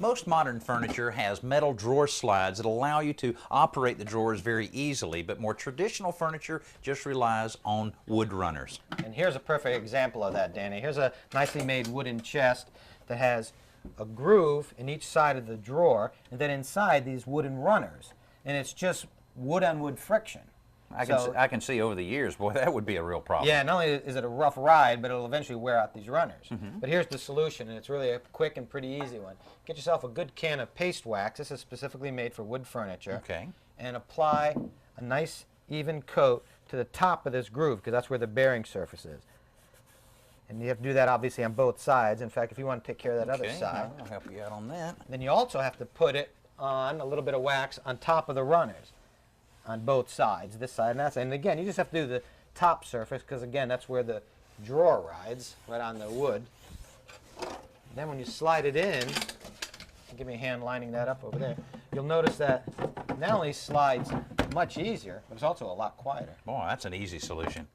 Most modern furniture has metal drawer slides that allow you to operate the drawers very easily, but more traditional furniture just relies on wood runners. And here's a perfect example of that, Danny. Here's a nicely made wooden chest that has a groove in each side of the drawer, and then inside these wooden runners. And it's just wood on wood friction. I can see over the years, boy, that would be a real problem. Yeah, not only is it a rough ride, but it'll eventually wear out these runners. But here's the solution, and it's really a quick and pretty easy one. Get yourself a good can of paste wax. This is specifically made for wood furniture. Okay. And apply a nice even coat to the top of this groove, because that's where the bearing surface is. And you have to do that obviously on both sides. In fact, if you want to take care of that other side, I'll help you out on that. then you also have to put it on, a little bit of wax on top of the runners on both sides, this side and that side. And again, you just have to do the top surface, because again, that's where the drawer rides, right on the wood. Then when you slide it in, give me a hand lining that up over there, you'll notice that not only slides much easier, but it's also a lot quieter. Boy, that's an easy solution.